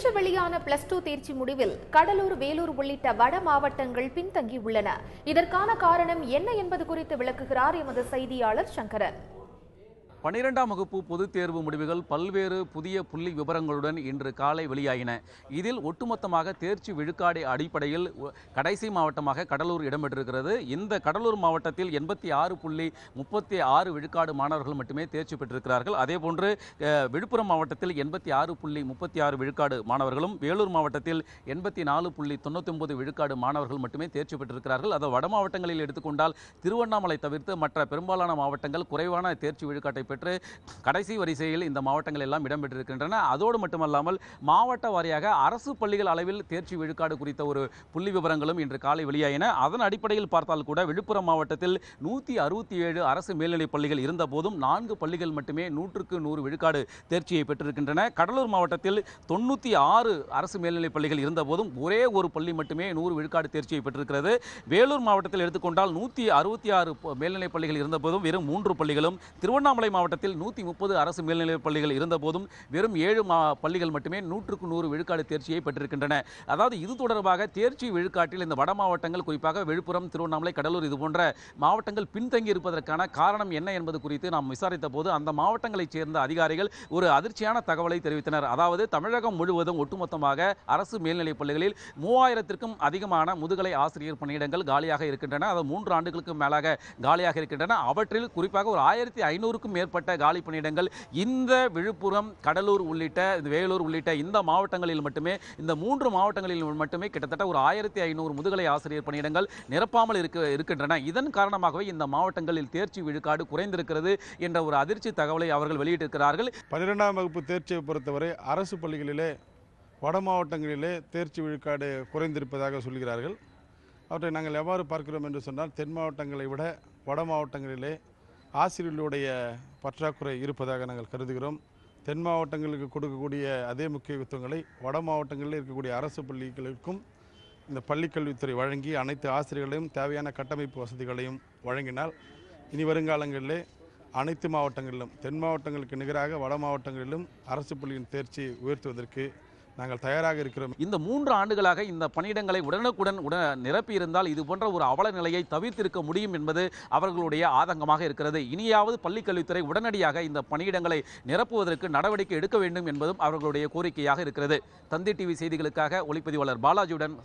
நேற்று வெளியான +2 தேர்ச்சி முடிவில் கடலூர், வேலூர் உள்ளிட்ட வட மாவட்டங்கள் பின்தங்கியுள்ளன. இதற்கான காரணம் என்ன என்பது குறித்து விளக்குகிறார் எமது செய்தியாளர் சங்கரன். 12ஆம் வகுப்பு பொதுத் தேர்வு முடிவுகள் பல்வேறு புதிய புள்ளி விவரங்களுடன் இன்று காலை வெளியாகின. இதில் ஒட்டுமொத்தமாக தேர்ச்சி விழுக்காடு அடிப்படையில் கடைசி மாவட்டமாக கடலூர் இடம்பெற்றிருக்கிறது. இந்த கடலூர் மாவட்டத்தில் 86.36 விழுக்காடு மாணவர்கள் மட்டுமே தேர்ச்சி பெற்றிருக்கிறார்கள். அதேபோன்று விழுப்புரம் மாவட்டத்தில் 86.36 விழுக்காடு மாணவர்களும், வேலூர் மாவட்டத்தில் 84.99 விழுக்காடு மாணவர்கள் மட்டுமே தேர்ச்சி பெற்றிருக்கிறார்கள். அதை வட மாவட்டங்களில் எடுத்துக்கொண்டால் திருவண்ணாமலை தவிர்த்து மற்ற பெரும்பாலான மாவட்டங்கள் குறைவான தேர்ச்சி விழுக்காட்டை பெற்று கடைசி வரிசையில் இந்த மாவட்டங்கள் எல்லாம் இடம்பெற்றிருக்கின்றன. அதோடு மட்டுமல்லாமல் மாவட்ட வாரியாக அரசு பள்ளிகள் அளவில் தேர்ச்சி விழுக்காடு குறித்த ஒரு புள்ளி விவரங்களும் இன்று காலை வெளியாயின. அதன் அடிப்படையில் பார்த்தால் கூட விழுப்புரம் மாவட்டத்தில் 167 அரசு மேல்நிலைப் பள்ளிகள் இருந்த போதும் 4 பள்ளிகள் மட்டுமே 100க்கு 100 விழுக்காடு தேர்ச்சியை பெற்றிருக்கின்றன. கடலூர் மாவட்டத்தில் 96 அரசு மேல்நிலைப் பள்ளிகள் இருந்த போதும் ஒரே ஒரு பள்ளி மட்டுமே 100 விழுக்காடு தேர்ச்சியை பெற்றிருக்கிறது. வேலூர் மாவட்டத்தில் எடுத்துக்கொண்டால் 166 மேல்நிலைப் பள்ளிகள் இருந்த போதும் வெறும் 3 பள்ளிகளும், திருவண்ணாமலை மாவட்டத்தில் 130 அரசு மேல்நிலைப் பள்ளிகள் இருந்த போதும் வெறும் 7 பள்ளிகள் மட்டுமே 100க்கு 100 விழுக்காடு தேர்ச்சியை பெற்றிருக்கின்றன. அதாவது இது தொடர்பாக தேர்ச்சி விழுக்காட்டில் இந்த வட மாவட்டங்கள், குறிப்பாக விழுப்புரம், திருவண்ணாமலை, கடலூர் இது போன்ற மாவட்டங்கள் பின்தங்கி இருப்பதற்கான காரணம் என்ன என்பது குறித்து நாம் விசாரித்த போது அந்த மாவட்டங்களைச் சேர்ந்த அதிகாரிகள் ஒரு அதிர்ச்சியான தகவலை தெரிவித்தனர். அதாவது தமிழகம் முழுவதும் ஒட்டுமொத்தமாக அரசு மேல்நிலைப் பள்ளிகளில் 3000க்கும் அதிகமான முதுகலை ஆசிரியர் பணியிடங்கள் காலியாக இருக்கின்றன. அது 3 ஆண்டுகளுக்கு மேலாக காலியாக இருக்கின்றன. அவற்றில் குறிப்பாக ஒரு 1500க்கும் மேற்பட்ட காலி பணியிடங்கள் இந்த விழுப்புரம், கடலூர் உள்ளிட்ட வேலூர் உள்ளிட்ட இந்த மாவட்டங்களில் மட்டுமே, இந்த 3 மாவட்டங்களில் மட்டுமே கிட்டத்தட்ட ஒரு 1500 முதுகலை ஆசிரியர் பணியிடங்கள் நிரப்பாமல் இருக்கின்றன. இதன் காரணமாகவே இந்த மாவட்டங்களில் தேர்ச்சி விழுக்காடு குறைந்திருக்கிறது என்ற ஒரு அதிர்ச்சி தகவலை அவர்கள் வெளியிட்டிருக்கிறார்கள். 12ஆம் வகுப்பு தேர்ச்சியை பொறுத்தவரை அரசு பள்ளிகளிலே வட மாவட்டங்களிலே தேர்ச்சி விழுக்காடு குறைந்திருப்பதாக சொல்கிறார்கள். அவற்றை நாங்கள் எவ்வாறு பார்க்கிறோம் என்று சொன்னால், தென் மாவட்டங்களை விட வட மாவட்டங்களிலே ஆசிரியர்களுடைய பற்றாக்குறை இருப்பதாக நாங்கள் கருதுகிறோம். தென் மாவட்டங்களுக்கு கொடுக்கக்கூடிய அதே முக்கியத்துவங்களை வட மாவட்டங்களில் இருக்கக்கூடிய அரசு பள்ளிகளுக்கும் இந்த பள்ளிக்கல்வித்துறை வழங்கி அனைத்து ஆசிரியர்களையும் தேவையான கட்டமைப்பு வசதிகளையும் வழங்கினால் இனி வருங்காலங்களிலே அனைத்து மாவட்டங்களிலும், தென் மாவட்டங்களுக்கு நிகராக வட மாவட்டங்களிலும் அரசு பள்ளியின் தேர்ச்சி உயர்த்துவதற்கு நாங்கள் தயாராக இருக்கிறோம். இந்த 3 ஆண்டுகளாக இந்த பணியிடங்களை உடனுக்குடன் நிரப்பி இருந்தால் இது போன்ற ஒரு அவல நிலையை தவிர்த்திருக்க முடியும் என்பது அவர்களுடைய ஆதங்கமாக இருக்கிறது. இனியாவது பள்ளிக்கல்வித்துறை உடனடியாக இந்த பணியிடங்களை நிரப்புவதற்கு நடவடிக்கை எடுக்க வேண்டும் என்பதும் அவர்களுடைய கோரிக்கையாக இருக்கிறது. தந்தி டிவி செய்திகளுக்காக ஒளிப்பதிவாளர் பாலாஜியுடன்